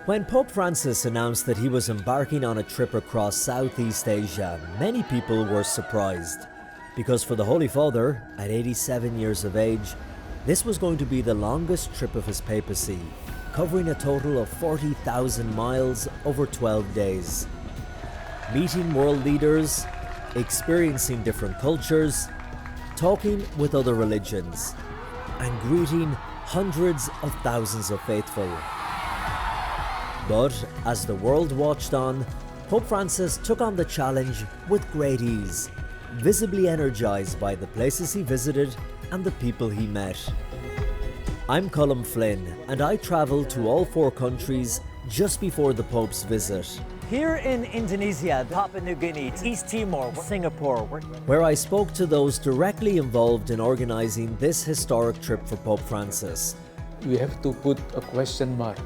When Pope Francis announced that he was embarking on a trip across Southeast Asia, many people were surprised. Because for the Holy Father, at 87 years of age, this was going to be the longest trip of his papacy, covering a total of 40,000 miles over 12 days. Meeting world leaders, experiencing different cultures, talking with other religions, and greeting hundreds of thousands of faithful. But as the world watched on, Pope Francis took on the challenge with great ease, visibly energized by the places he visited and the people he met. I'm Colm Flynn, and I travelled to all 4 countries just before the Pope's visit. Here in Indonesia, Papua New Guinea, East Timor, Singapore, where I spoke to those directly involved in organising this historic trip for Pope Francis. We have to put a question mark,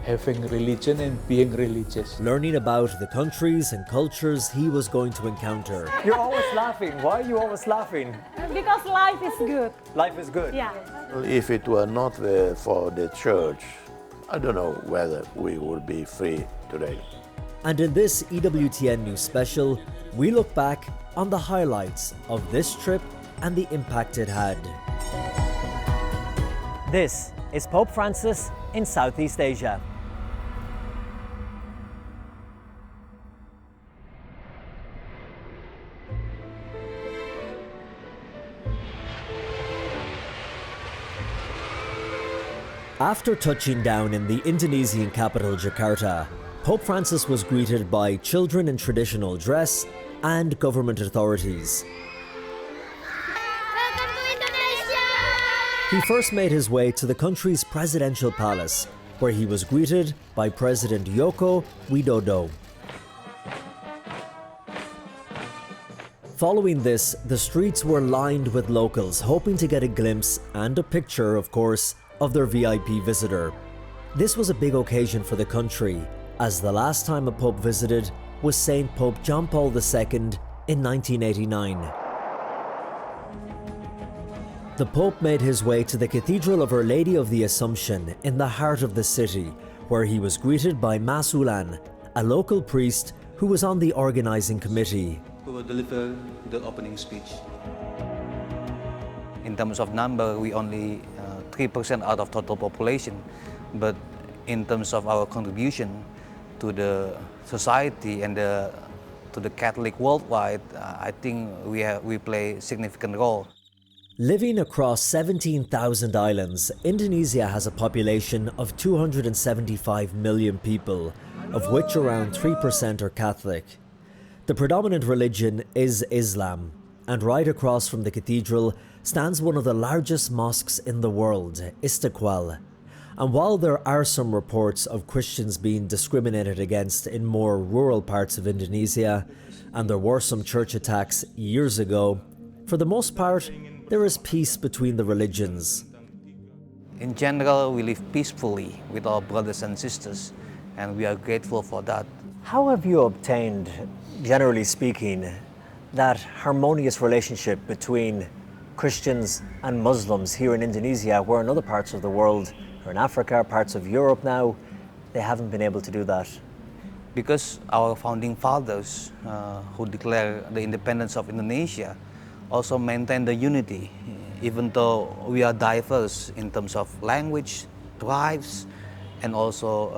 having religion and being religious. Learning about the countries and cultures he was going to encounter. You're always laughing. Why are you always laughing? Because life is good. Life is good? Yeah. If it were not for the church, I don't know whether we would be free today. And in this EWTN News Special, we look back on the highlights of this trip and the impact it had. This is Pope Francis in Southeast Asia. After touching down in the Indonesian capital Jakarta, Pope Francis was greeted by children in traditional dress and government authorities. Welcome to Indonesia! He first made his way to the country's presidential palace, where he was greeted by President Joko Widodo. Following this, the streets were lined with locals hoping to get a glimpse and a picture, of course, of their VIP visitor. This was a big occasion for the country, as the last time a pope visited was Saint Pope John Paul II in 1989. The Pope made his way to the Cathedral of Our Lady of the Assumption in the heart of the city, where he was greeted by Mas Ulan, a local priest who was on the organizing committee. Who will deliver the opening speech. In terms of number, we only 3% out of total population, but in terms of our contribution to the society and to the Catholic worldwide, I think we play a significant role. Living across 17,000 islands, Indonesia has a population of 275 million people, of which around 3% are Catholic. The predominant religion is Islam, and right across from the cathedral stands one of the largest mosques in the world, Istiqlal. And while there are some reports of Christians being discriminated against in more rural parts of Indonesia, and there were some church attacks years ago, for the most part, there is peace between the religions. In general, we live peacefully with our brothers and sisters, and we are grateful for that. How have you obtained, generally speaking, that harmonious relationship between Christians and Muslims here in Indonesia, where in other parts of the world, or in Africa, parts of Europe now, they haven't been able to do that? Because our founding fathers, who declared the independence of Indonesia, also maintain the unity, even though we are diverse in terms of language, tribes, and also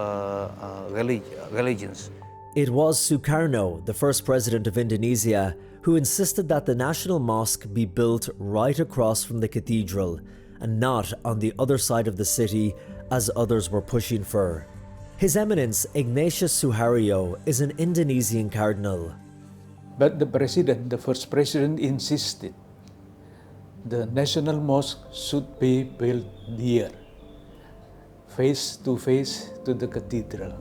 religions. It was Sukarno, the first president of Indonesia, who insisted that the National Mosque be built right across from the cathedral and not on the other side of the city as others were pushing for. His Eminence Ignatius Suharyo is an Indonesian cardinal. But the first president insisted the National Mosque should be built here, face to the cathedral.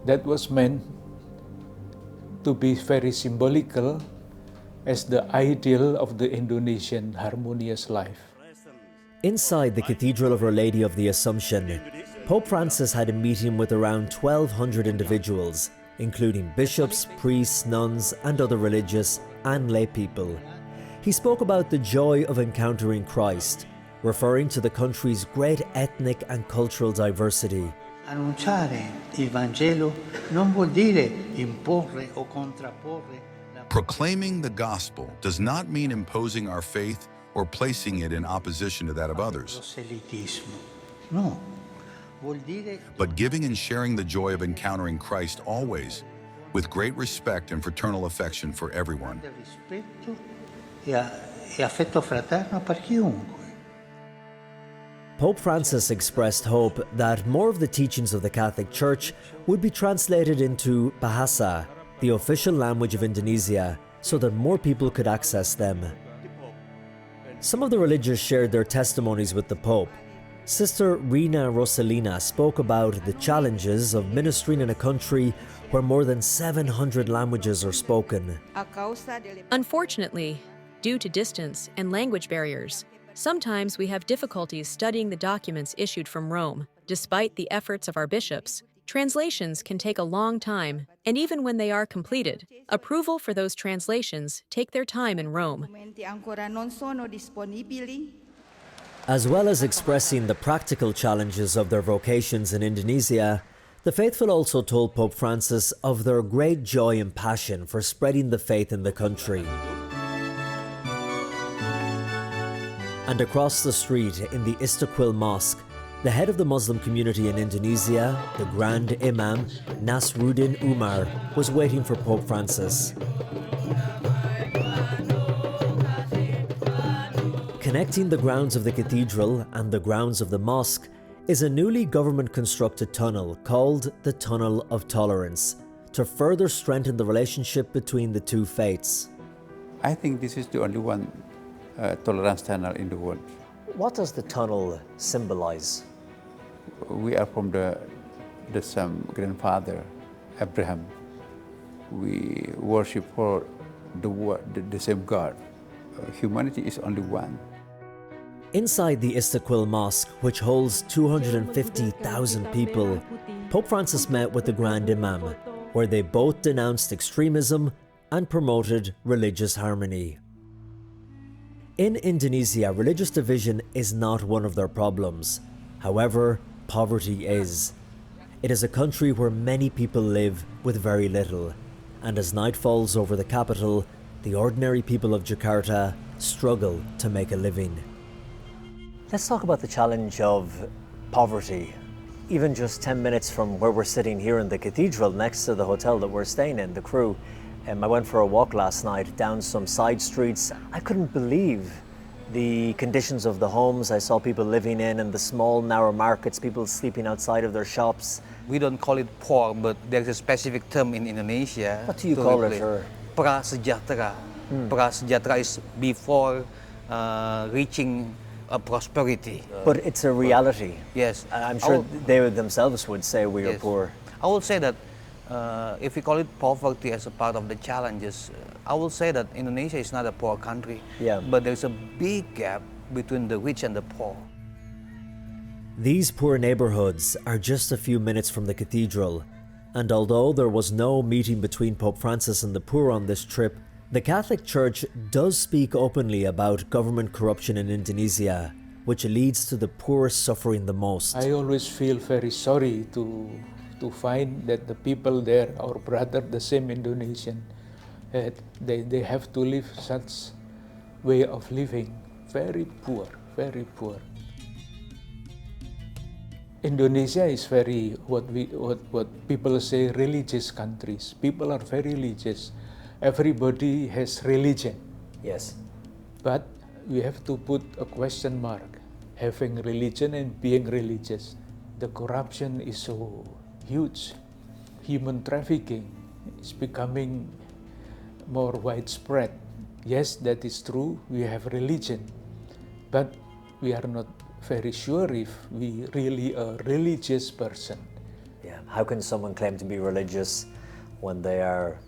That was meant to be very symbolical as the ideal of the Indonesian harmonious life. Inside the Cathedral of Our Lady of the Assumption, Pope Francis had a meeting with around 1,200 individuals, including bishops, priests, nuns, and other religious and lay people. He spoke about the joy of encountering Christ, referring to the country's great ethnic and cultural diversity, Annunciare il Vangelo non vuol dire imporre o contrapporre la Proclaiming the gospel does not mean imposing our faith or placing it in opposition to that of others, proselitismo. No, vuol dire but giving and sharing the joy of encountering Christ always, with great respect and fraternal affection for everyone. del rispetto e affetto fraterno per chiunque. Pope Francis expressed hope that more of the teachings of the Catholic Church would be translated into Bahasa, the official language of Indonesia, so that more people could access them. Some of the religious shared their testimonies with the Pope. Sister Rina Rosalina spoke about the challenges of ministering in a country where more than 700 languages are spoken. Unfortunately, due to distance and language barriers, sometimes we have difficulties studying the documents issued from Rome. Despite the efforts of our bishops, translations can take a long time, and even when they are completed, approval for those translations take their time in Rome. As well as expressing the practical challenges of their vocations in Indonesia, the faithful also told Pope Francis of their great joy and passion for spreading the faith in the country. And across the street in the Istiqlal Mosque, the head of the Muslim community in Indonesia, the Grand Imam Nasruddin Umar, was waiting for Pope Francis. Connecting the grounds of the cathedral and the grounds of the mosque is a newly government-constructed tunnel called the Tunnel of Tolerance, to further strengthen the relationship between the two faiths. I think this is the only one tolerance tunnel in the world. What does the tunnel symbolize? We are from the same grandfather, Abraham. We worship for the same God. Humanity is only one. Inside the Istiqlal Mosque, which holds 250,000 people, Pope Francis met with the Grand Imam, where they both denounced extremism and promoted religious harmony. In Indonesia, religious division is not one of their problems. However, poverty is. It is a country where many people live with very little, and as night falls over the capital, the ordinary people of Jakarta struggle to make a living. Let's talk about the challenge of poverty. Even just 10 minutes from where we're sitting here in the cathedral next to the hotel that we're staying in, the Crew, I went for a walk last night down some side streets. I couldn't believe the conditions of the homes I saw people living in the small, narrow markets, people sleeping outside of their shops. We don't call it poor, but there's a specific term in Indonesia. What do you call it? Or? Prasejahtera. Prasejahtera is before reaching prosperity. But it's a reality. Yes. I'm sure they themselves would say we are poor. I would say that if we call it poverty as a part of the challenges, I will say that Indonesia is not a poor country, but there's a big gap between the rich and the poor. These poor neighborhoods are just a few minutes from the cathedral, and although there was no meeting between Pope Francis and the poor on this trip, the Catholic Church does speak openly about government corruption in Indonesia, which leads to the poor suffering the most. I always feel very sorry to find that the people there, our brother, the same Indonesian, they have to live such way of living, very poor, very poor. Indonesia is very, what people say, religious countries. People are very religious. Everybody has religion. Yes. But we have to put a question mark, having religion and being religious. The corruption is so huge. Human trafficking is becoming more widespread. Yes, that is true, we have religion, but we are not very sure if we really a religious person. Yeah, how can someone claim to be religious when they are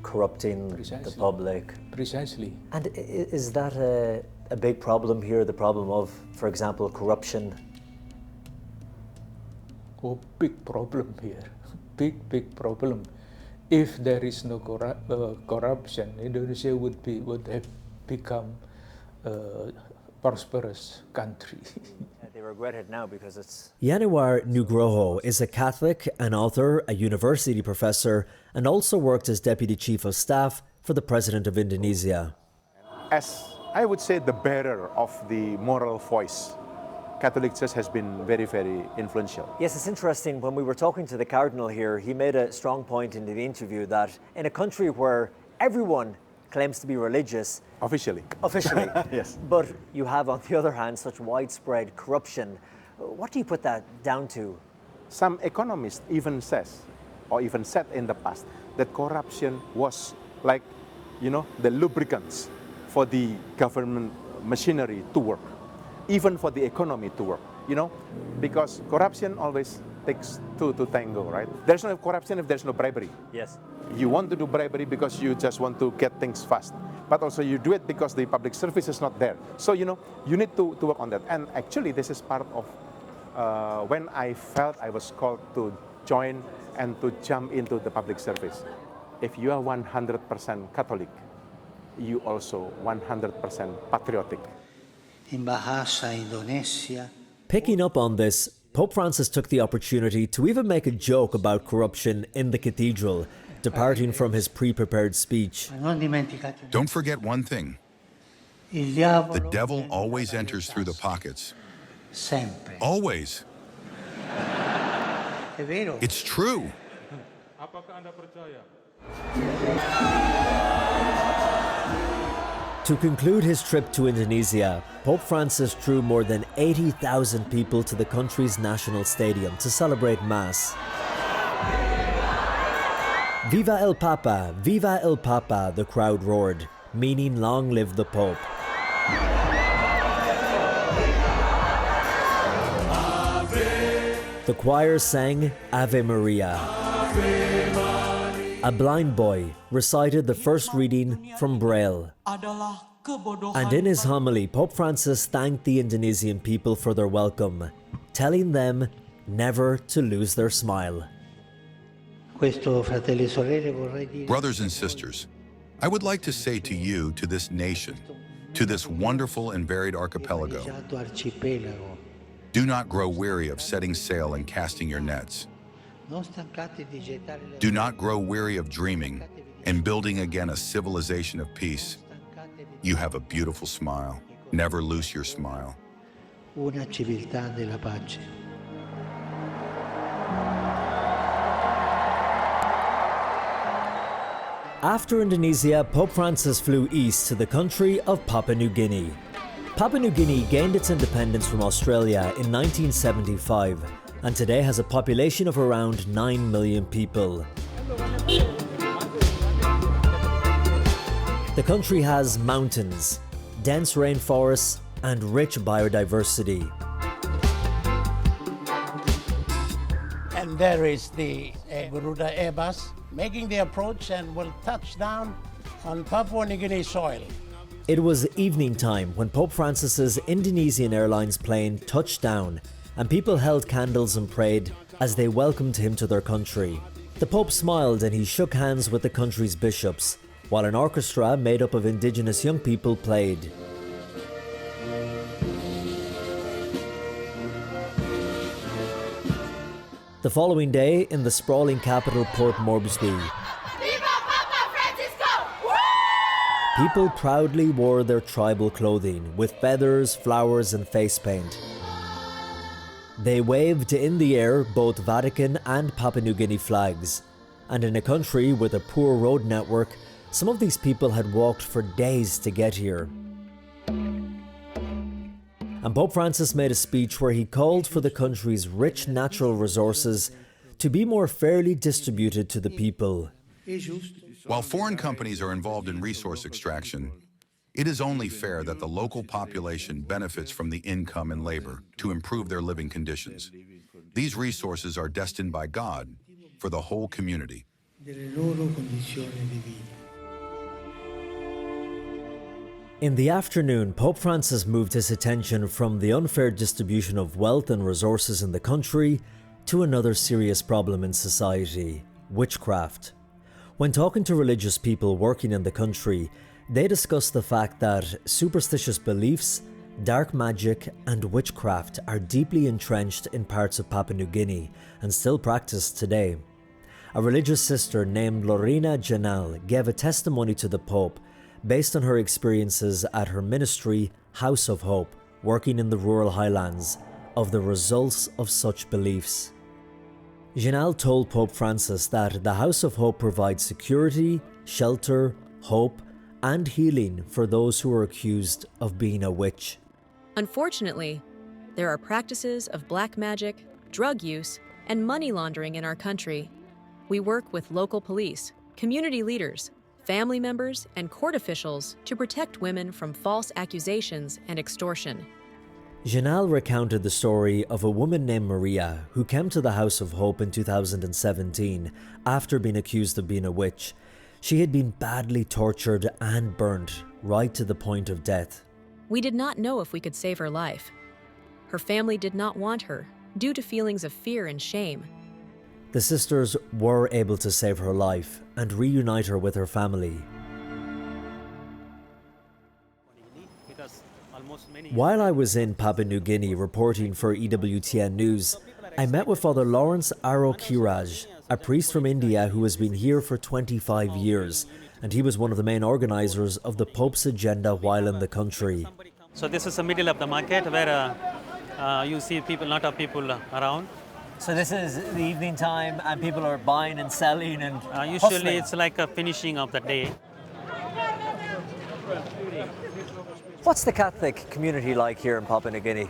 corrupting the public? Precisely. And is that a big problem here, the problem of, for example, corruption? Oh, big problem here, big problem. If there is no corruption, Indonesia would have become a prosperous country. They were regret it now because it's... Yanuar Nugroho is a Catholic, an author, a university professor, and also worked as Deputy Chief of Staff for the President of Indonesia. As I would say, the bearer of the moral voice, Catholic Church has been very, very influential. Yes, it's interesting. When we were talking to the Cardinal here, he made a strong point in the interview that in a country where everyone claims to be religious... Officially. Yes. But you have, on the other hand, such widespread corruption. What do you put that down to? Some economists even said in the past that corruption was like, the lubricants for the government machinery to work, even for the economy to work, because corruption always takes two to tango, right? There's no corruption if there's no bribery. Yes. You want to do bribery because you just want to get things fast, but also you do it because the public service is not there. So, you need to work on that. And actually, this is part of when I felt I was called to join and to jump into the public service. If you are 100% Catholic, you also 100% patriotic. In Bahasa Indonesia. Picking up on this, Pope Francis took the opportunity to even make a joke about corruption in the cathedral, departing from his pre-prepared speech. Don't forget one thing. The devil always enters through the pockets. Sempre. Always. It's true. To conclude his trip to Indonesia, Pope Francis drew more than 80,000 people to the country's national stadium to celebrate Mass. Viva el Papa, the crowd roared, meaning long live the Pope. The choir sang Ave Maria. A blind boy recited the first reading from Braille. And in his homily, Pope Francis thanked the Indonesian people for their welcome, telling them never to lose their smile. Brothers and sisters, I would like to say to you, to this nation, to this wonderful and varied archipelago, do not grow weary of setting sail and casting your nets. Do not grow weary of dreaming and building again a civilization of peace. You have a beautiful smile. Never lose your smile. Una civiltà della pace. After Indonesia, Pope Francis flew east to the country of Papua New Guinea. Papua New Guinea gained its independence from Australia in 1975 and today has a population of around 9 million people. The country has mountains, dense rainforests, and rich biodiversity. And there is the Garuda Airbus making the approach and will touch down on Papua New Guinea soil. It was evening time when Pope Francis's Indonesian Airlines plane touched down, and people held candles and prayed as they welcomed him to their country. The Pope smiled and he shook hands with the country's bishops, while an orchestra made up of indigenous young people played. The following day, in the sprawling capital Port Moresby, people proudly wore their tribal clothing with feathers, flowers, and face paint. They waved in the air both Vatican and Papua New Guinea flags, and in a country with a poor road network, some of these people had walked for days to get here. And Pope Francis made a speech where he called for the country's rich natural resources to be more fairly distributed to the people. While foreign companies are involved in resource extraction, it is only fair that the local population benefits from the income and labor to improve their living conditions. These resources are destined by God for the whole community. In the afternoon, Pope Francis moved his attention from the unfair distribution of wealth and resources in the country to another serious problem in society: witchcraft. When talking to religious people working in the country, they discussed the fact that superstitious beliefs Dark magic and witchcraft are deeply entrenched in parts of Papua New Guinea and still practiced today. A religious sister named Lorena Janal gave a testimony to the Pope based on her experiences at her ministry, House of Hope, working in the rural highlands, of the results of such beliefs. Janal told Pope Francis that the House of Hope provides security, shelter, hope, and healing for those who are accused of being a witch. Unfortunately, there are practices of black magic, drug use, and money laundering in our country. We work with local police, community leaders, family members, and court officials to protect women from false accusations and extortion. Janal recounted the story of a woman named Maria who came to the House of Hope in 2017 after being accused of being a witch. She had been badly tortured and burnt, right to the point of death. We did not know if we could save her life. Her family did not want her, due to feelings of fear and shame. The sisters were able to save her life and reunite her with her family. While I was in Papua New Guinea reporting for EWTN News, I met with Father Lawrence Aro Kiraj, a priest from India who has been here for 25 years, and he was one of the main organizers of the Pope's agenda while in the country. So this is the middle of the market where you see people, lot of people around. So this is the evening time and people are buying and selling and usually hustling. It's like a finishing of the day. What's the Catholic community like here in Papua New Guinea?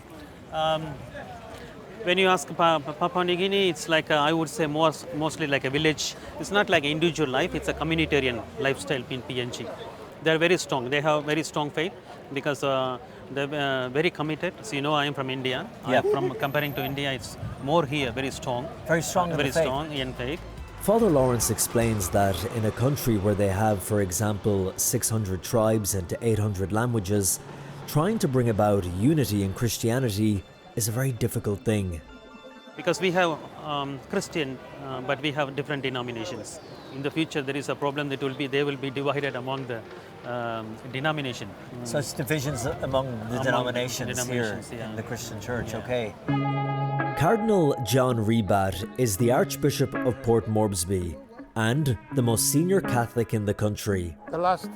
When you ask Papua New Guinea, it's like I would say mostly like a village. It's not like individual life, it's a communitarian lifestyle in PNG. They're very strong, they have very strong faith because they're very committed. So you know I am from India. Yeah. From comparing to India, it's more here, very strong. Very strong in very the faith. strong in faith. Father Lawrence explains that in a country where they have, for example, 600 tribes and 800 languages, trying to bring about unity in Christianity is a very difficult thing. Because we have Christian, but we have different denominations. In the future, there is a problem that they will be divided among the denomination. So it's divisions among the denominations here yeah. in the Christian Church, okay. Cardinal John Rebat is the Archbishop of Port Moresby and the most senior Catholic in the country. The last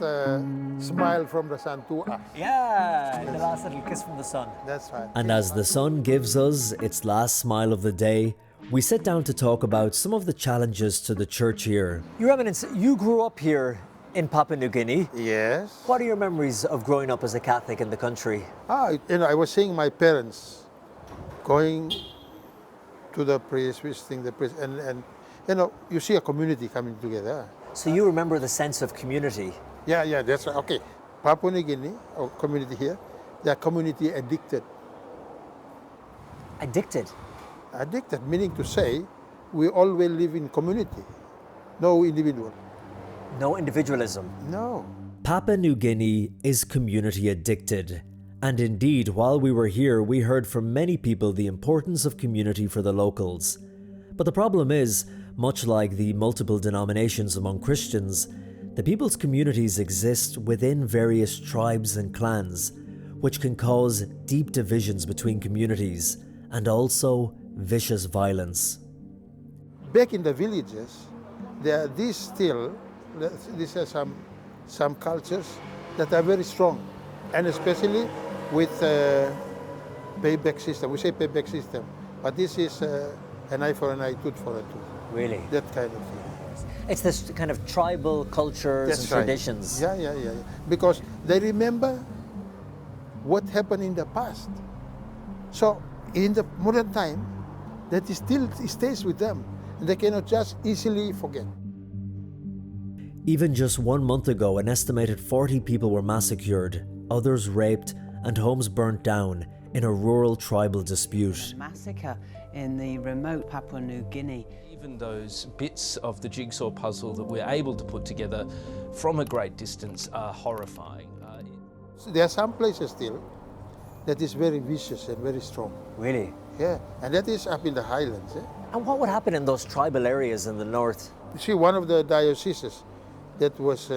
smile from the sun to us. Yeah, the last little kiss from the sun. That's right. And as the sun gives us its last smile of the day, we sit down to talk about some of the challenges to the church here. Your Eminence, you grew up here in Papua New Guinea. Yes. What are your memories of growing up as a Catholic in the country? I was seeing my parents going to the priest, visiting the priest, and you see a community coming together. So you remember the sense of community? Yeah, that's right. Okay, Papua New Guinea, or community here, they are community addicted. Addicted? Addicted, meaning to say, we always live in community, no individual. No individualism? No. Papua New Guinea is community addicted. And indeed, while we were here, we heard from many people the importance of community for the locals. But the problem is, much like the multiple denominations among Christians, the people's communities exist within various tribes and clans, which can cause deep divisions between communities and also vicious violence. Back in the villages, there are these are some cultures that are very strong, and especially with payback system. We say payback system, but this is an eye for an eye, tooth for a tooth. Really? That kind of thing. It's this kind of tribal cultures That's and right. traditions. Yeah. Because they remember what happened in the past. So in the modern time, that still stays with them. They cannot just easily forget. Even just 1 month ago, an estimated 40 people were massacred, others raped, and homes burnt down in a rural tribal dispute. Massacre in the remote Papua New Guinea. Even those bits of the jigsaw puzzle that we're able to put together from a great distance are horrifying. There are some places still that is very vicious and very strong. Really? Yeah, and that is up in the highlands. And what would happen in those tribal areas in the north? You see, one of the dioceses that was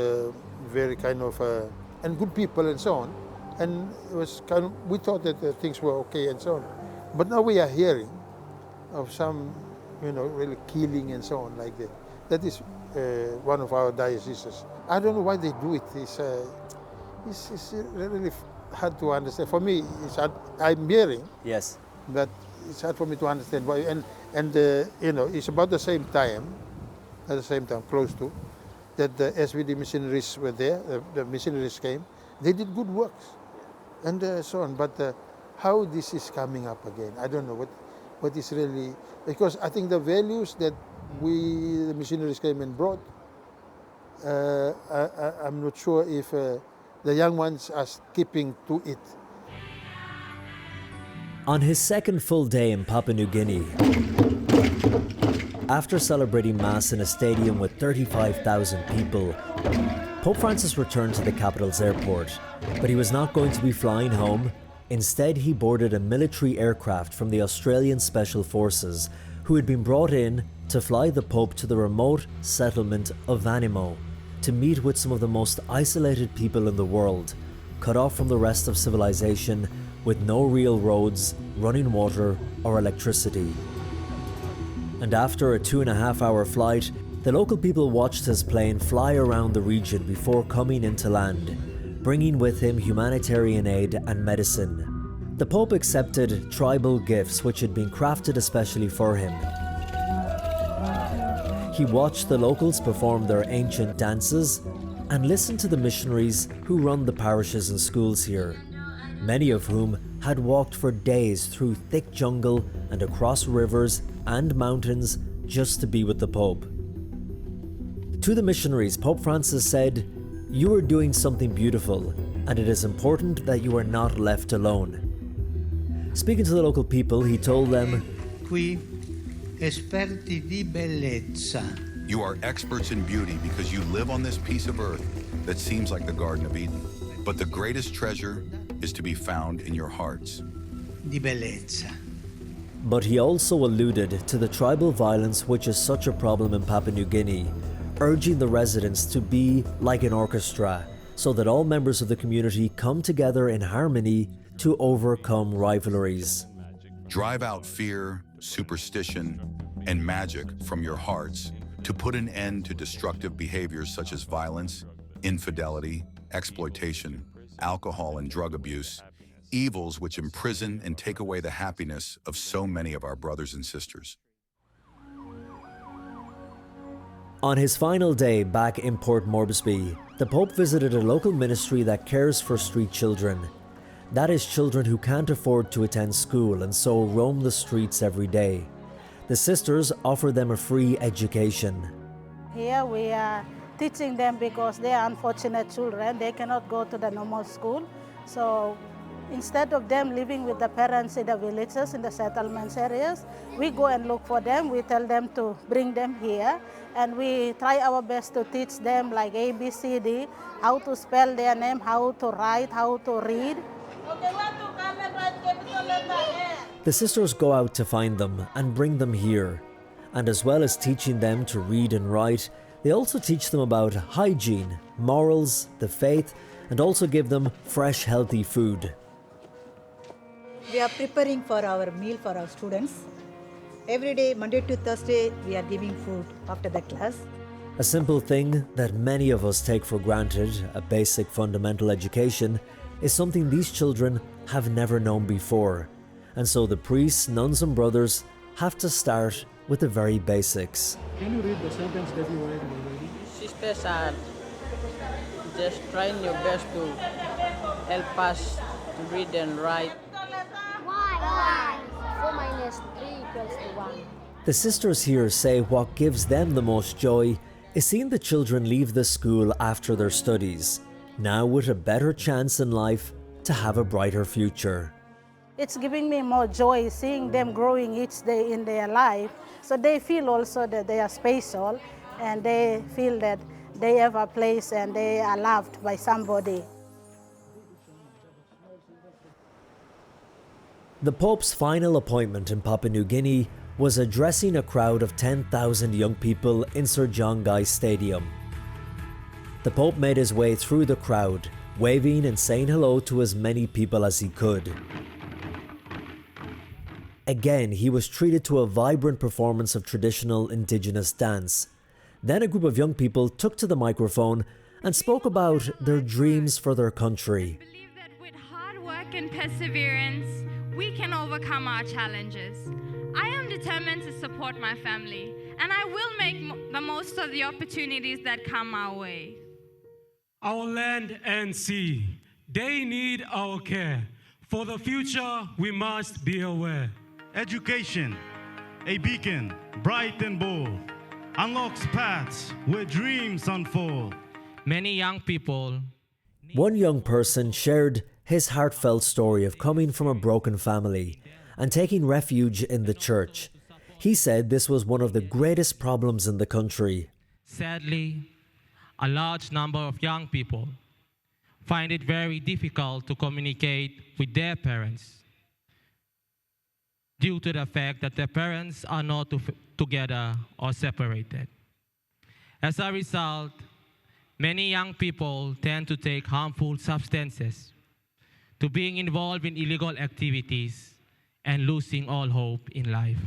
very kind of, and good people and so on, And it was kind of, we thought that things were okay and so on. But now we are hearing of some, really killing and so on like that. That is one of our dioceses. I don't know why they do it. It's really hard to understand. For me, it's hard. I'm hearing. Yes. But it's hard for me to understand why. And it's about the same time, close to, that the SVD missionaries were there. The missionaries came. They did good works, and so on. But how this is coming up again, I don't know what is really, because I think the values that the missionaries came and brought, I'm not sure if the young ones are keeping to it. On his second full day in Papua New Guinea, after celebrating Mass in a stadium with 35,000 people, Pope Francis returned to the capital's airport, but he was not going to be flying home. Instead, he boarded a military aircraft from the Australian Special Forces, who had been brought in to fly the Pope to the remote settlement of Vanimo to meet with some of the most isolated people in the world, cut off from the rest of civilization, with no real roads, running water, or electricity. And after a 2.5-hour flight, the local people watched his plane fly around the region before coming into land, bringing with him humanitarian aid and medicine. The Pope accepted tribal gifts which had been crafted especially for him. He watched the locals perform their ancient dances and listened to the missionaries who run the parishes and schools here, many of whom had walked for days through thick jungle and across rivers and mountains just to be with the Pope. To the missionaries, Pope Francis said, "You are doing something beautiful, and it is important that you are not left alone." Speaking to the local people, he told them, Qui esperti di bellezza. You are experts in beauty because you live on this piece of earth that seems like the Garden of Eden. But the greatest treasure is to be found in your hearts. Di bellezza. But he also alluded to the tribal violence which is such a problem in Papua New Guinea, urging the residents to be like an orchestra, so that all members of the community come together in harmony to overcome rivalries. Drive out fear, superstition, and magic from your hearts to put an end to destructive behaviors such as violence, infidelity, exploitation, alcohol and drug abuse, evils which imprison and take away the happiness of so many of our brothers and sisters. On his final day back in Port Moresby, the Pope visited a local ministry that cares for street children. That is, children who can't afford to attend school and so roam the streets every day. The sisters offer them a free education. Here we are teaching them because they are unfortunate children. They cannot go to the normal school. So instead of them living with the parents in the villages, in the settlements areas, we go and look for them. We tell them to bring them here. And we try our best to teach them like A, B, C, D, how to spell their name, how to write, how to read. The sisters go out to find them and bring them here. And as well as teaching them to read and write, they also teach them about hygiene, morals, the faith, and also give them fresh, healthy food. We are preparing for our meal for our students. Every day, Monday to Thursday, we are giving food after the class. A simple thing that many of us take for granted, a basic fundamental education, is something these children have never known before. And so the priests, nuns and brothers have to start with the very basics. Can you read the sentence that you read already? Sisters are just trying your best to help us to read and write. Why? 4 minus 3 equals to 1. The sisters here say what gives them the most joy is seeing the children leave the school after their studies, now with a better chance in life to have a brighter future. It's giving me more joy seeing them growing each day in their life. So they feel also that they are special and they feel that they have a place and they are loved by somebody. The Pope's final appointment in Papua New Guinea was addressing a crowd of 10,000 young people in Sir John Guy Stadium. The Pope made his way through the crowd, waving and saying hello to as many people as he could. Again, he was treated to a vibrant performance of traditional indigenous dance. Then a group of young people took to the microphone and spoke about their dreams for their country. Hard work and perseverance, we can overcome our challenges. I am determined to support my family, and I will make the most of the opportunities that come our way. Our land and sea, they need our care. For the future, we must be aware. Education, a beacon, bright and bold, unlocks paths where dreams unfold. Many young people. One young person shared his heartfelt story of coming from a broken family and taking refuge in the church. He said this was one of the greatest problems in the country. Sadly, a large number of young people find it very difficult to communicate with their parents due to the fact that their parents are not together or separated. As a result, many young people tend to take harmful substances, to being involved in illegal activities, and losing all hope in life.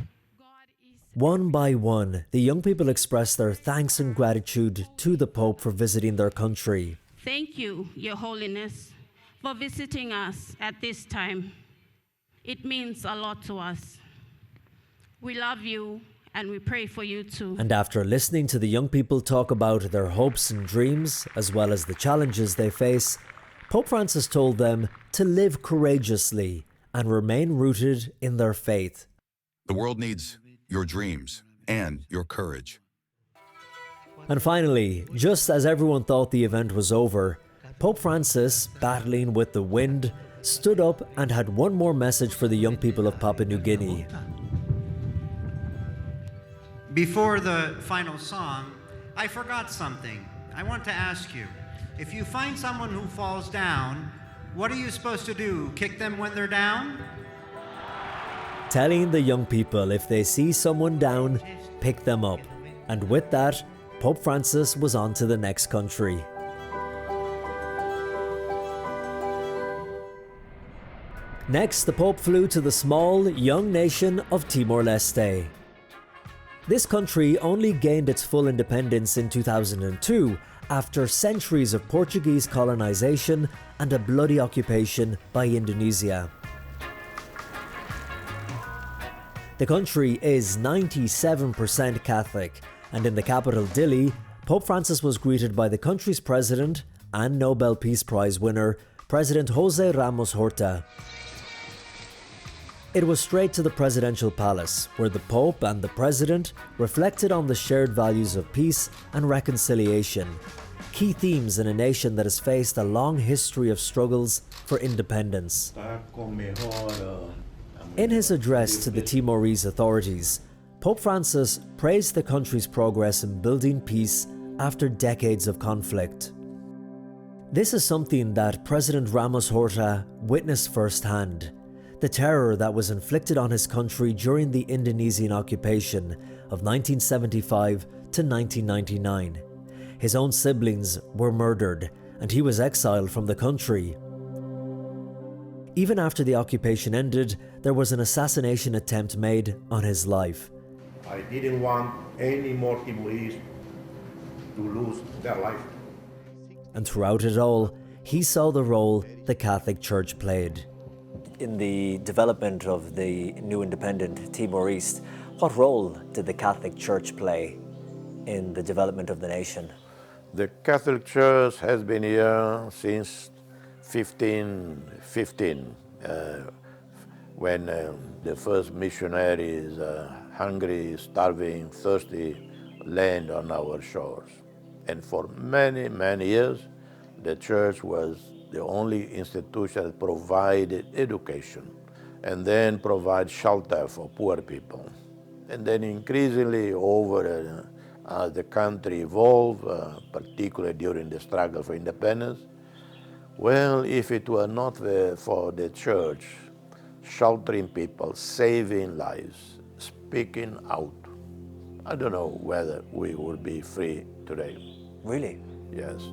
One by one, the young people expressed their thanks and gratitude to the Pope for visiting their country. Thank you, Your Holiness, for visiting us at this time. It means a lot to us. We love you and we pray for you too. And after listening to the young people talk about their hopes and dreams, as well as the challenges they face, Pope Francis told them to live courageously and remain rooted in their faith. The world needs your dreams and your courage. And finally, just as everyone thought the event was over, Pope Francis, battling with the wind, stood up and had one more message for the young people of Papua New Guinea. Before the final song, I forgot something. I want to ask you, if you find someone who falls down, what are you supposed to do? Kick them when they're down? Telling the young people if they see someone down, pick them up. And with that, Pope Francis was on to the next country. Next, the Pope flew to the small, young nation of Timor-Leste. This country only gained its full independence in 2002 after centuries of Portuguese colonization and a bloody occupation by Indonesia. The country is 97% Catholic, and in the capital Dili, Pope Francis was greeted by the country's president and Nobel Peace Prize winner, President José Ramos Horta. It was straight to the presidential palace, where the Pope and the President reflected on the shared values of peace and reconciliation, key themes in a nation that has faced a long history of struggles for independence. In his address to the Timorese authorities, Pope Francis praised the country's progress in building peace after decades of conflict. This is something that President Ramos Horta witnessed firsthand. The terror that was inflicted on his country during the Indonesian occupation of 1975 to 1999. His own siblings were murdered, and he was exiled from the country. Even after the occupation ended, there was an assassination attempt made on his life. I didn't want any more Timorese to lose their life. And throughout it all, he saw the role the Catholic Church played. In the development of the new independent Timor-East, what role did the Catholic Church play in the development of the nation? The Catholic Church has been here since 1515, when the first missionaries, hungry, starving, thirsty, land on our shores. And for many, many years, the Church was the only institution that provided education and then provide shelter for poor people. And then increasingly over as the country evolved, particularly during the struggle for independence, well, if it were not for the Church sheltering people, saving lives, speaking out, I don't know whether we would be free today. Really? Yes.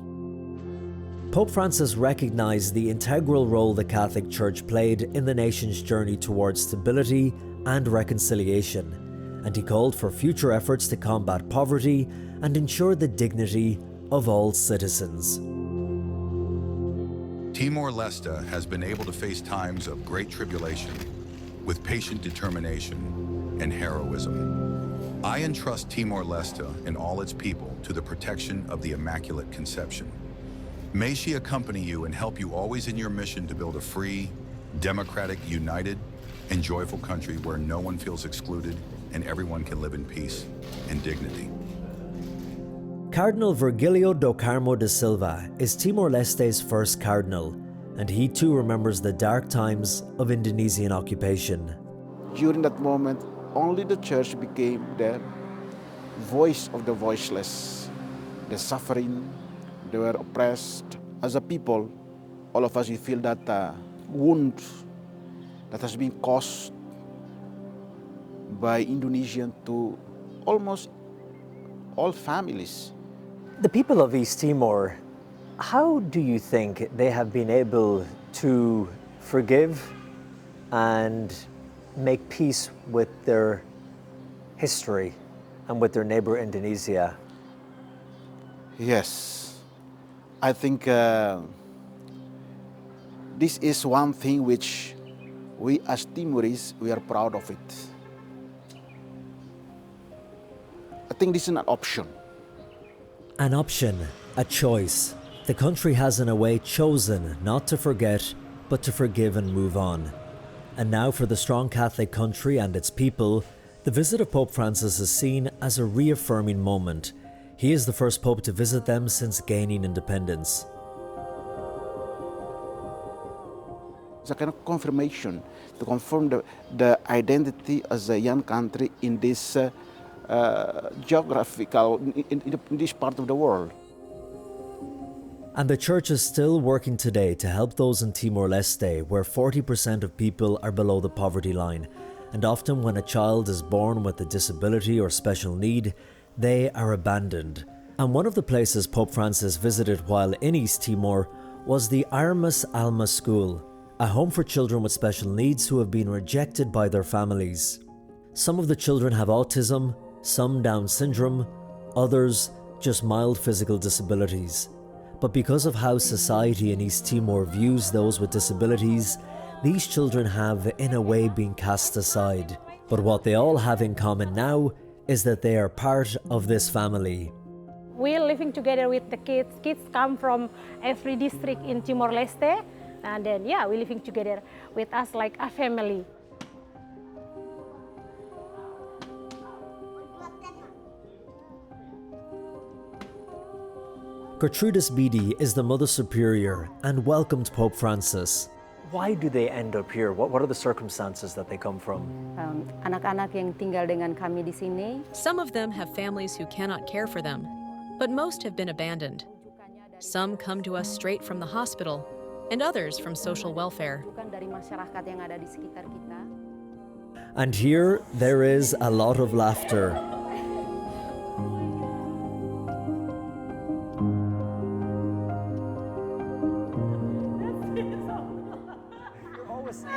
Pope Francis recognized the integral role the Catholic Church played in the nation's journey towards stability and reconciliation, and he called for future efforts to combat poverty and ensure the dignity of all citizens. Timor-Leste has been able to face times of great tribulation with patient determination and heroism. I entrust Timor-Leste and all its people to the protection of the Immaculate Conception. May she accompany you and help you always in your mission to build a free, democratic, united, and joyful country where no one feels excluded and everyone can live in peace and dignity. Cardinal Virgilio do Carmo da Silva is Timor-Leste's first cardinal, and he too remembers the dark times of Indonesian occupation. During that moment, only the church became the voice of the voiceless, the suffering. They were oppressed. As a people, all of us, we feel that wound that has been caused by Indonesian to almost all families. The people of East Timor, how do you think they have been able to forgive and make peace with their history and with their neighbor Indonesia? Yes. I think this is one thing which we as Timoris, we are proud of it. I think this is an option. An option, a choice. The country has in a way chosen not to forget, but to forgive and move on. And now for the strong Catholic country and its people, the visit of Pope Francis is seen as a reaffirming moment. He is the first pope to visit them since gaining independence. It's a kind of confirmation to confirm the identity as a young country in this geographical, in this part of the world. And the Church is still working today to help those in Timor-Leste, where 40% of people are below the poverty line. And often when a child is born with a disability or special need, they are abandoned. And one of the places Pope Francis visited while in East Timor was the Armas Alma School, a home for children with special needs who have been rejected by their families. Some of the children have autism, some Down syndrome, others just mild physical disabilities. But because of how society in East Timor views those with disabilities, these children have in a way been cast aside. But what they all have in common now is that they are part of this family. We're living together with the kids. Kids come from every district in Timor-Leste, and then we're living together with us like a family. Gertrudis Bidi is the Mother Superior and welcomed Pope Francis. Why do they end up here? What are the circumstances that they come from? Anak-anak yang tinggal dengan kami di sini. Some of them have families who cannot care for them, but most have been abandoned. Some come to us straight from the hospital, and others from social welfare. And here there is a lot of laughter.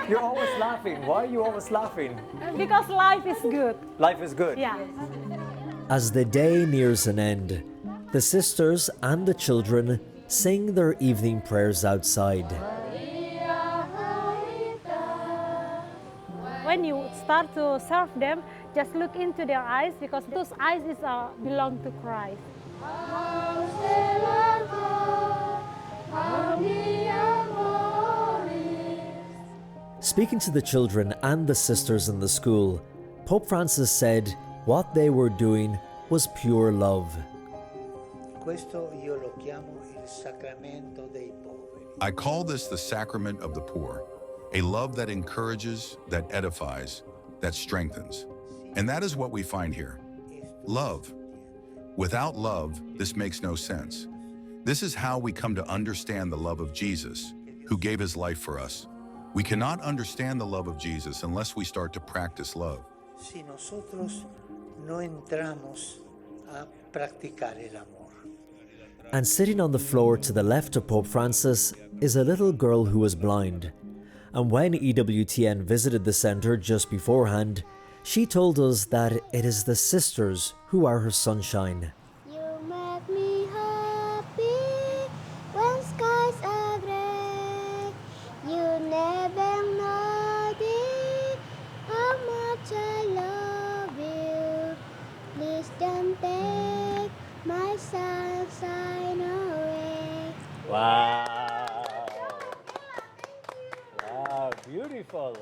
You're always laughing. Why are you always laughing? Because life is good. Life is good. Yeah. As the day nears an end, the sisters and the children sing their evening prayers outside. When you start to serve them, just look into their eyes, because those eyes belong to Christ. Speaking to the children and the sisters in the school, Pope Francis said what they were doing was pure love. I call this the sacrament of the poor, a love that encourages, that edifies, that strengthens. And that is what we find here. Love. Without love, this makes no sense. This is how we come to understand the love of Jesus, who gave his life for us. We cannot understand the love of Jesus unless we start to practice love. Si nosotros no entramos a practicar el amor. And sitting on the floor to the left of Pope Francis is a little girl who was blind. And when EWTN visited the centre just beforehand, she told us that it is the sisters who are her sunshine. You make me happy when skies are gray. You never know how much I love you. Please don't take my sunshine away. Wow. Wow, beautiful.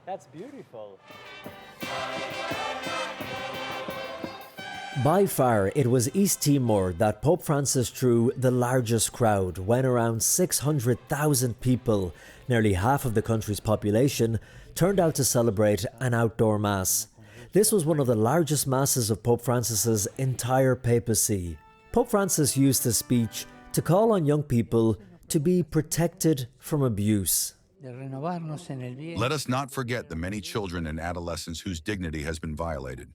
That's beautiful. By far, it was East Timor that Pope Francis drew the largest crowd when around 600,000 people, nearly half of the country's population, turned out to celebrate an outdoor mass. This was one of the largest masses of Pope Francis's entire papacy. Pope Francis used his speech to call on young people to be protected from abuse. Let us not forget the many children and adolescents whose dignity has been violated.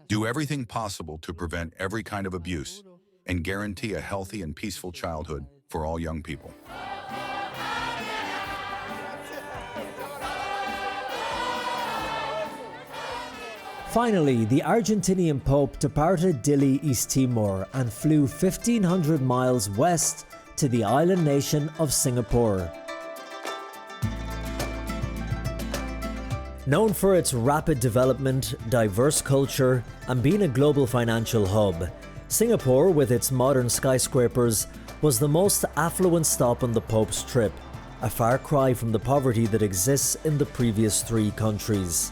Do everything possible to prevent every kind of abuse and guarantee a healthy and peaceful childhood for all young people. Finally, the Argentinian Pope departed Dili, East Timor, and flew 1,500 miles west to the island nation of Singapore. Known for its rapid development, diverse culture, and being a global financial hub, Singapore, with its modern skyscrapers, was the most affluent stop on the Pope's trip, a far cry from the poverty that exists in the previous three countries.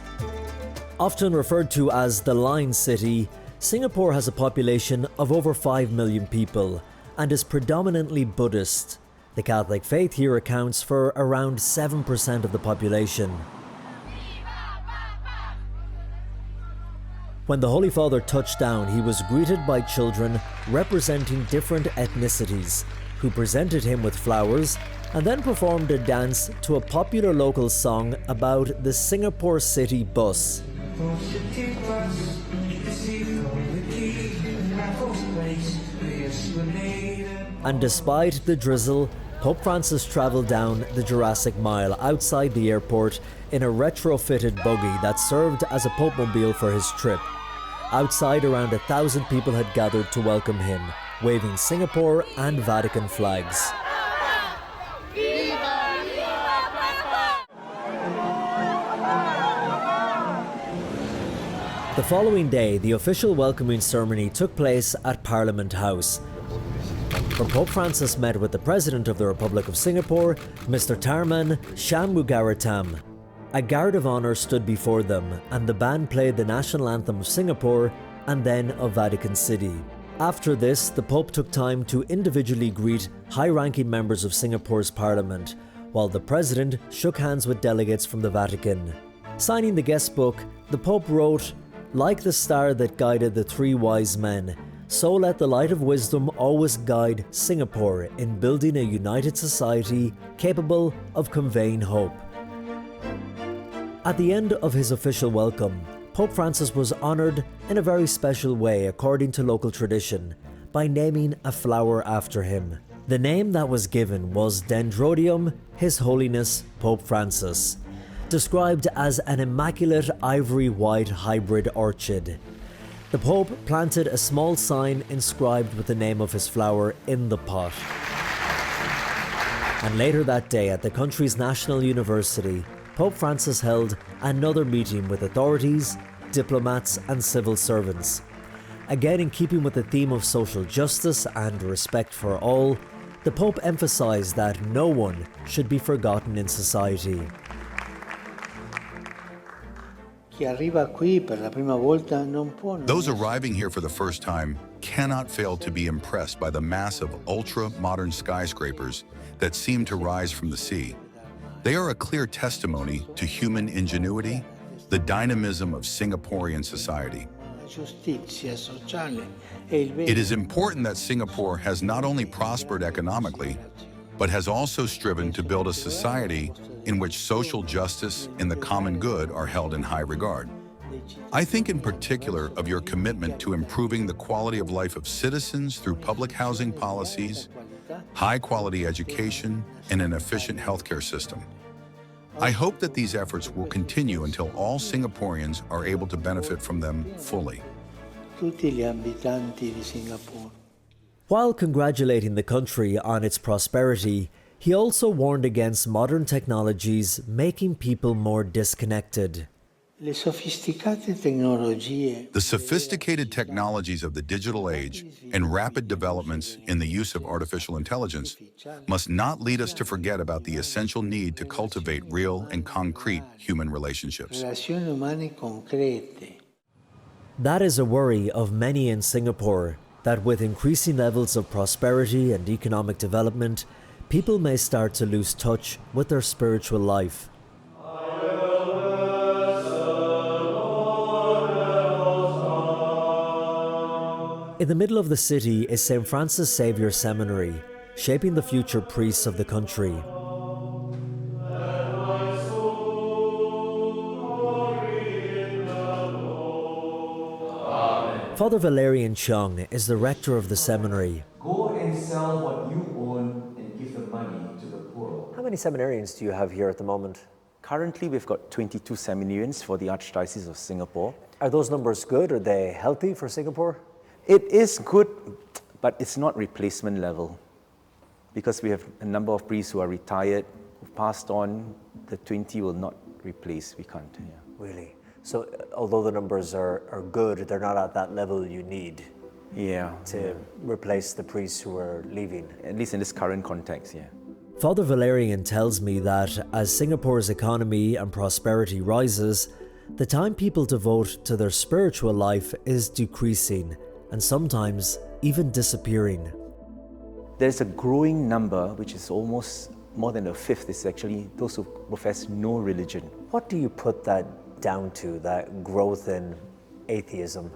Often referred to as the Line City, Singapore has a population of over 5 million people and is predominantly Buddhist. The Catholic faith here accounts for around 7% of the population. When the Holy Father touched down, he was greeted by children representing different ethnicities, who presented him with flowers and then performed a dance to a popular local song about the Singapore City bus. And despite the drizzle, Pope Francis travelled down the Jurassic Mile outside the airport in a retrofitted buggy that served as a Pope-mobile for his trip. Outside, around 1,000 people had gathered to welcome him, waving Singapore and Vatican flags. The following day, the official welcoming ceremony took place at Parliament House, where Pope Francis met with the President of the Republic of Singapore, Mr. Tharman Shanmugaratnam. A guard of honour stood before them, and the band played the national anthem of Singapore and then of Vatican City. After this, the Pope took time to individually greet high-ranking members of Singapore's Parliament, while the President shook hands with delegates from the Vatican. Signing the guest book, the Pope wrote, "Like the star that guided the three wise men, so let the light of wisdom always guide Singapore in building a united society capable of conveying hope." At the end of his official welcome, Pope Francis was honoured in a very special way according to local tradition, by naming a flower after him. The name that was given was Dendrobium His Holiness Pope Francis, described as an immaculate ivory white hybrid orchid. The Pope planted a small sign inscribed with the name of his flower in the pot. And later that day at the country's national university, Pope Francis held another meeting with authorities, diplomats and civil servants. Again, in keeping with the theme of social justice and respect for all, the Pope emphasized that no one should be forgotten in society. Those arriving here for the first time cannot fail to be impressed by the massive ultra-modern skyscrapers that seem to rise from the sea. They are a clear testimony to human ingenuity, the dynamism of Singaporean society. It is important that Singapore has not only prospered economically, but has also striven to build a society in which social justice and the common good are held in high regard. I think in particular of your commitment to improving the quality of life of citizens through public housing policies, high-quality education, and an efficient healthcare system. I hope that these efforts will continue until all Singaporeans are able to benefit from them fully. Tutti gli abitanti di Singapore. While congratulating the country on its prosperity, he also warned against modern technologies making people more disconnected. The sophisticated technologies of the digital age and rapid developments in the use of artificial intelligence must not lead us to forget about the essential need to cultivate real and concrete human relationships. That is a worry of many in Singapore, that with increasing levels of prosperity and economic development, people may start to lose touch with their spiritual life. In the middle of the city is St. Francis Xavier Seminary, shaping the future priests of the country. Father Valerian Chung is the rector of the seminary. Go and sell what you own and give the money to the poor. How many seminarians do you have here at the moment? Currently, we've got 22 seminarians for the Archdiocese of Singapore. Are those numbers good? Are they healthy for Singapore? It is good, but it's not replacement level, because we have a number of priests who are retired, who passed on. The 20 will not replace, we can't. Yeah. Really? So although the numbers are good, they're not at that level you need to replace the priests who are leaving. At least in this current context, yeah. Father Valerian tells me that as Singapore's economy and prosperity rises, the time people devote to their spiritual life is decreasing and sometimes even disappearing. There's a growing number, which is almost more than a fifth, is actually those who profess no religion. What do you put that down to, that growth in atheism?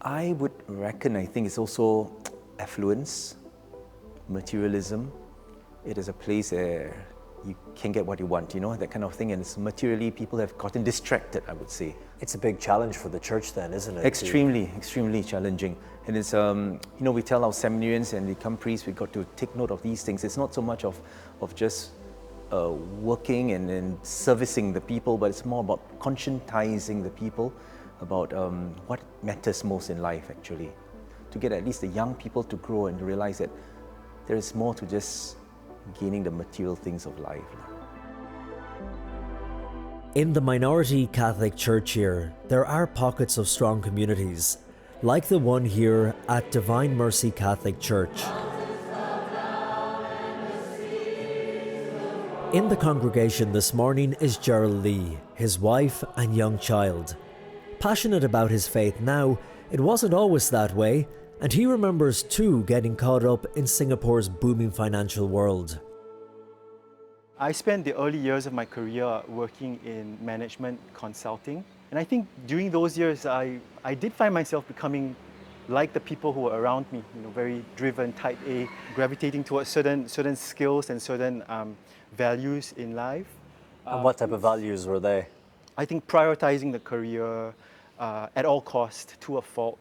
I would reckon, I think it's also affluence, materialism. It is a place where you can get what you want, you know, that kind of thing. And it's materially, people have gotten distracted, I would say. It's a big challenge for the church then, isn't it? Extremely challenging. And it's, you know, we tell our seminarians and become priests, we've got to take note of these things. It's not so much of just working and servicing the people, but it's more about conscientizing the people about what matters most in life, actually. To get at least the young people to grow and to realize that there is more to just gaining the material things of life. In the minority Catholic Church here, there are pockets of strong communities, like the one here at Divine Mercy Catholic Church. In the congregation this morning is Gerald Lee, his wife and young child. Passionate about his faith now, it wasn't always that way, and he remembers too getting caught up in Singapore's booming financial world. I spent the early years of my career working in management consulting, and I think during those years I did find myself becoming like the people who were around me, you know, very driven, type A, gravitating towards certain skills and certain values in life. And what type of values were they? I think prioritizing the career at all costs, to a fault.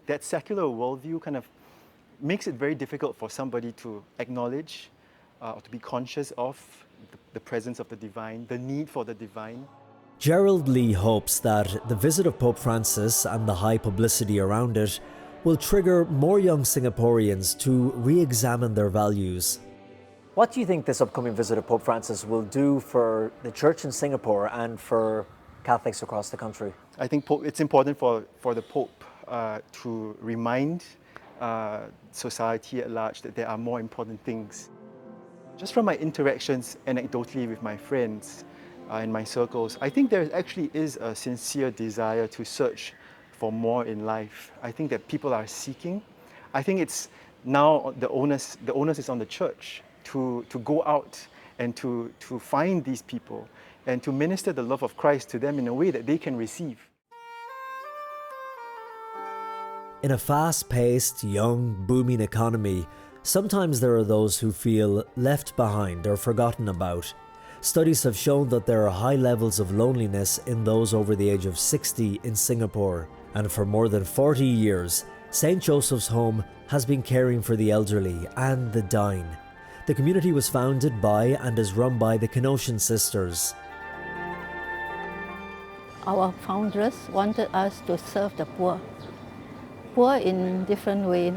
That secular worldview kind of makes it very difficult for somebody to acknowledge or to be conscious of the presence of the divine, the need for the divine. Gerald Lee hopes that the visit of Pope Francis and the high publicity around it will trigger more young Singaporeans to re-examine their values. What do you think this upcoming visit of Pope Francis will do for the church in Singapore and for Catholics across the country? I think it's important for the Pope to remind society at large that there are more important things. Just from my interactions anecdotally with my friends in my circles, I think there actually is a sincere desire to search for more in life. I think that people are seeking. I think it's now the onus is on the church to go out and to find these people and to minister the love of Christ to them in a way that they can receive. In a fast-paced, young, booming economy, sometimes there are those who feel left behind or forgotten about. Studies have shown that there are high levels of loneliness in those over the age of 60 in Singapore, and for more than 40 years, St. Joseph's Home has been caring for the elderly and the dying. The community was founded by and is run by the Canossian Sisters. Our founders wanted us to serve the poor. Poor in different way,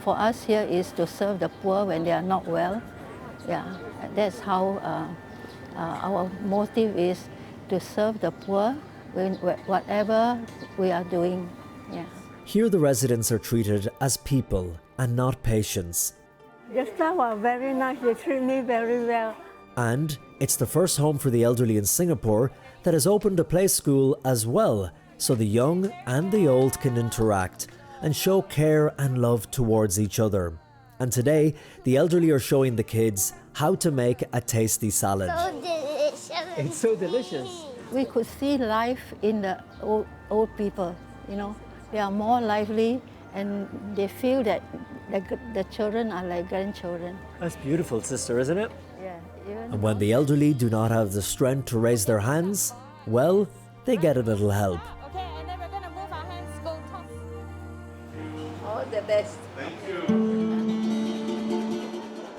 For us here is to serve the poor when they are not well. Yeah, that's how our motive is to serve the poor when whatever we are doing. Yeah. Here the residents are treated as people and not patients. The staff are very nice, they treat me very well. And it's the first home for the elderly in Singapore that has opened a play school as well, so the young and the old can interact and show care and love towards each other. And today, the elderly are showing the kids how to make a tasty salad. So delicious. It's so delicious. We could see life in the old people, They are more lively and they feel that the children are like grandchildren. That's beautiful, sister, isn't it? Yeah. And when the elderly do not have the strength to raise their hands, well, they get a little help. Okay, and then we're going to move our hands, go toss. All the best. Thank you.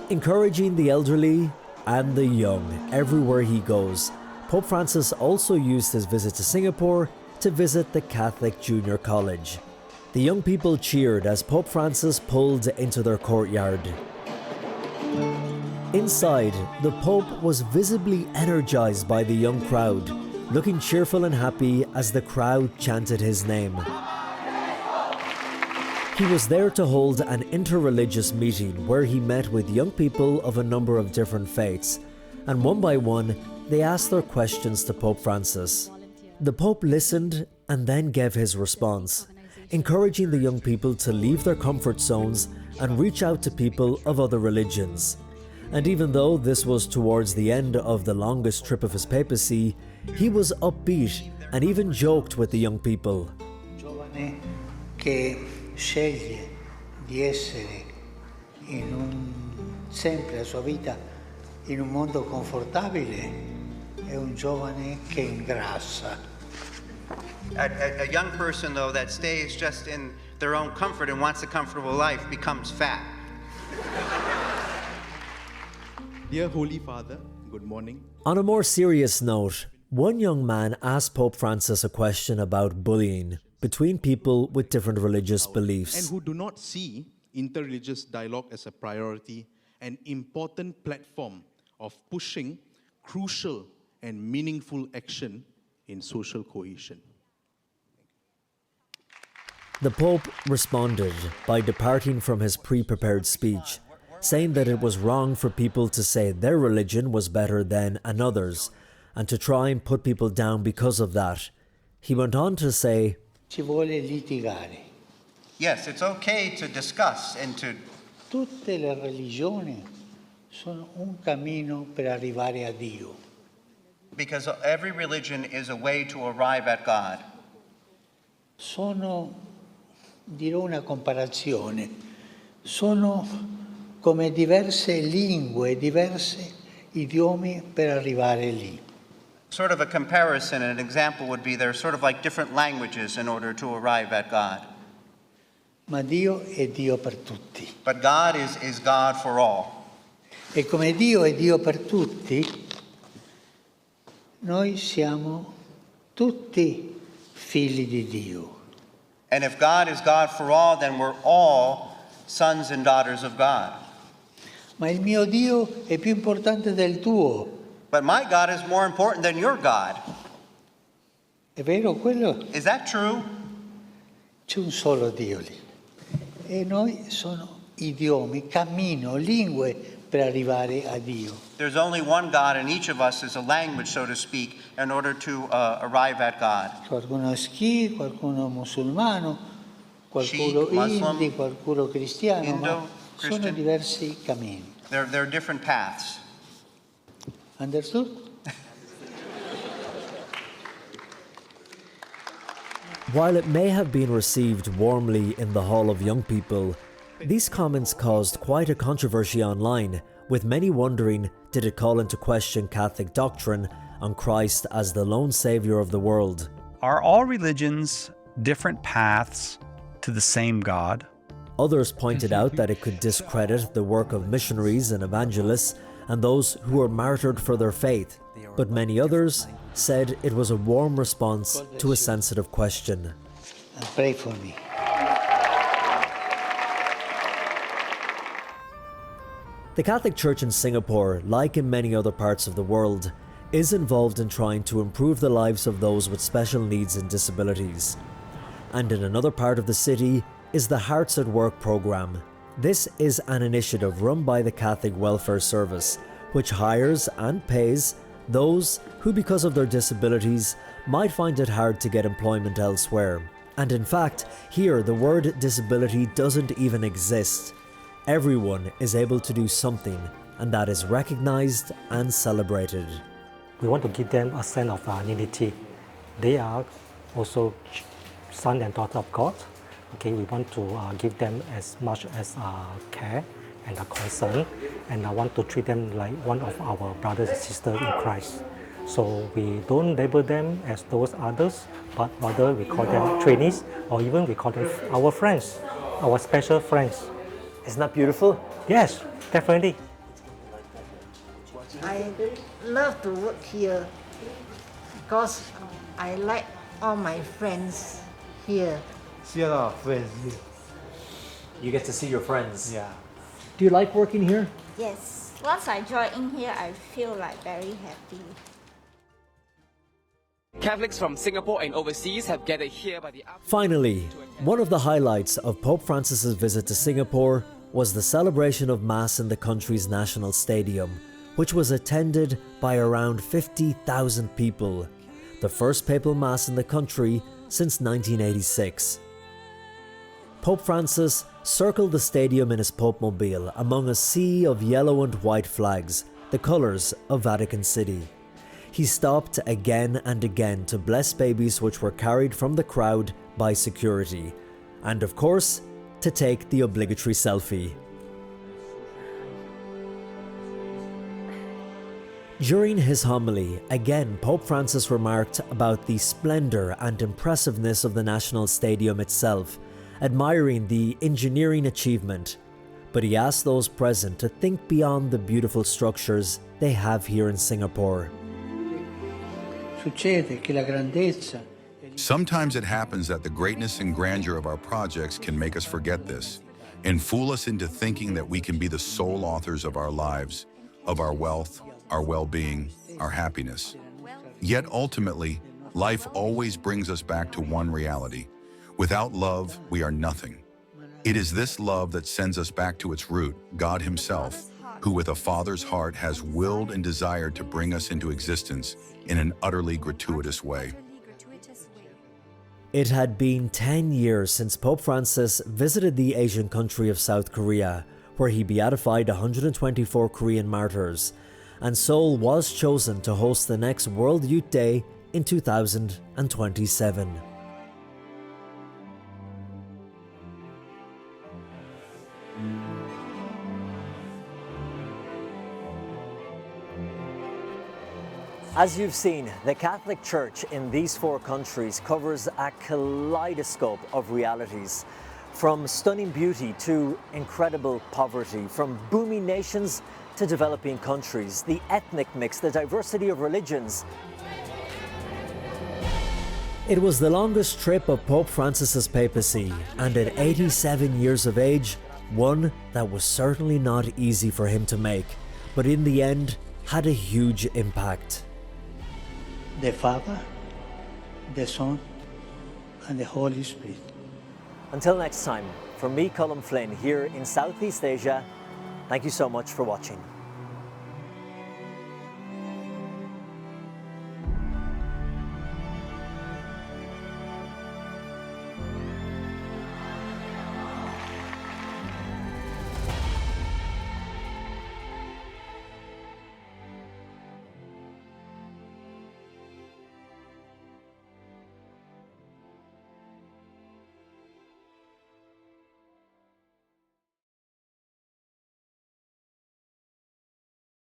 Encouraging the elderly and the young everywhere he goes, Pope Francis also used his visit to Singapore to visit the Catholic Junior College. The young people cheered as Pope Francis pulled into their courtyard. Inside, the Pope was visibly energized by the young crowd, looking cheerful and happy as the crowd chanted his name. He was there to hold an interreligious meeting where he met with young people of a number of different faiths, and one by one, they asked their questions to Pope Francis. The Pope listened and then gave his response, encouraging the young people to leave their comfort zones and reach out to people of other religions. And even though this was towards the end of the longest trip of his papacy, he was upbeat and even joked with the young people. Giovane che sceglie di essere sempre la sua vita in un mondo confortabile è un giovane che ingrassa. A young person, though, that stays just in their own comfort and wants a comfortable life becomes fat. Dear Holy Father, good morning. On a more serious note, one young man asked Pope Francis a question about bullying between people with different religious beliefs. And who do not see interreligious dialogue as a priority, an important platform of pushing crucial and meaningful action in social cohesion. The Pope responded by departing from his pre-prepared speech, saying that it was wrong for people to say their religion was better than another's, and to try and put people down because of that. He went on to say, Ci vuole litigare. Yes, it's okay to discuss and to... Tutte le religioni sono un cammino per arrivare a Dio. Because every religion is a way to arrive at God. Dirò una comparazione, sono come diverse lingue, diversi idiomi per arrivare lì. Sort of a comparison, an example would be they're sort of like different languages in order to arrive at God. Ma Dio è Dio per tutti. But God is God for all. E come Dio è Dio per tutti, noi siamo tutti figli di Dio. And if God is God for all, then we're all sons and daughters of God. Ma il mio Dio è più importante del tuo. But my God is more important than your God. È vero quello? Is that true? C'è un solo Dio lì. E noi sono idiomi, cammino, lingue per arrivare a Dio. There's only one God, and each of us is a language, so to speak, in order to arrive at God. Qualcuno è Sikh, qualcuno musulmano, qualcuno hindi, qualcuno cristiano, Indo, ma Christian. sono diversi cammini. There are different paths. Understood? While it may have been received warmly in the Hall of Young People, these comments caused quite a controversy online, with many wondering, did it call into question Catholic doctrine on Christ as the lone saviour of the world? Are all religions different paths to the same God? Others pointed out that it could discredit the work of missionaries and evangelists and those who were martyred for their faith, but many others said it was a warm response to a sensitive question. And pray for me. The Catholic Church in Singapore, like in many other parts of the world, is involved in trying to improve the lives of those with special needs and disabilities. And in another part of the city is the Hearts at Work program. This is an initiative run by the Catholic Welfare Service, which hires and pays those who, because of their disabilities, might find it hard to get employment elsewhere. And in fact, here the word disability doesn't even exist. Everyone is able to do something, and that is recognized and celebrated. We want to give them a sense of unity. They are also son and daughter of God. Okay, we want to give them as much as care and concern, and I want to treat them like one of our brothers and sisters in Christ. So we don't label them as those others, but rather we call them trainees, or even we call them our friends, our special friends. Isn't that beautiful? Yes, definitely. I love to work here because I like all my friends here. See a lot of friends. You get to see your friends. Yeah. Do you like working here? Yes. Once I join in here, I feel like very happy. Catholics from Singapore and overseas have gathered here by the... Finally, one of the highlights of Pope Francis's visit to Singapore was the celebration of Mass in the country's national stadium, which was attended by around 50,000 people, the first papal Mass in the country since 1986. Pope Francis circled the stadium in his Pope-mobile among a sea of yellow and white flags, the colours of Vatican City. He stopped again and again to bless babies which were carried from the crowd by security, and of course, to take the obligatory selfie. During his homily, again Pope Francis remarked about the splendour and impressiveness of the national stadium itself, admiring the engineering achievement, but he asked those present to think beyond the beautiful structures they have here in Singapore. Sometimes it happens that the greatness and grandeur of our projects can make us forget this and fool us into thinking that we can be the sole authors of our lives, of our wealth, our well-being, our happiness. Yet ultimately, life always brings us back to one reality. Without love, we are nothing. It is this love that sends us back to its root, God Himself, who with a Father's heart has willed and desired to bring us into existence in an utterly gratuitous way. It had been 10 years since Pope Francis visited the Asian country of South Korea, where he beatified 124 Korean martyrs, and Seoul was chosen to host the next World Youth Day in 2027. As you've seen, the Catholic Church in these four countries covers a kaleidoscope of realities, from stunning beauty to incredible poverty, from booming nations to developing countries, the ethnic mix, the diversity of religions. It was the longest trip of Pope Francis's papacy, and at 87 years of age, one that was certainly not easy for him to make, but in the end had a huge impact. The Father, the Son, and the Holy Spirit. Until next time, from me, Colin Flynn, here in Southeast Asia, thank you so much for watching.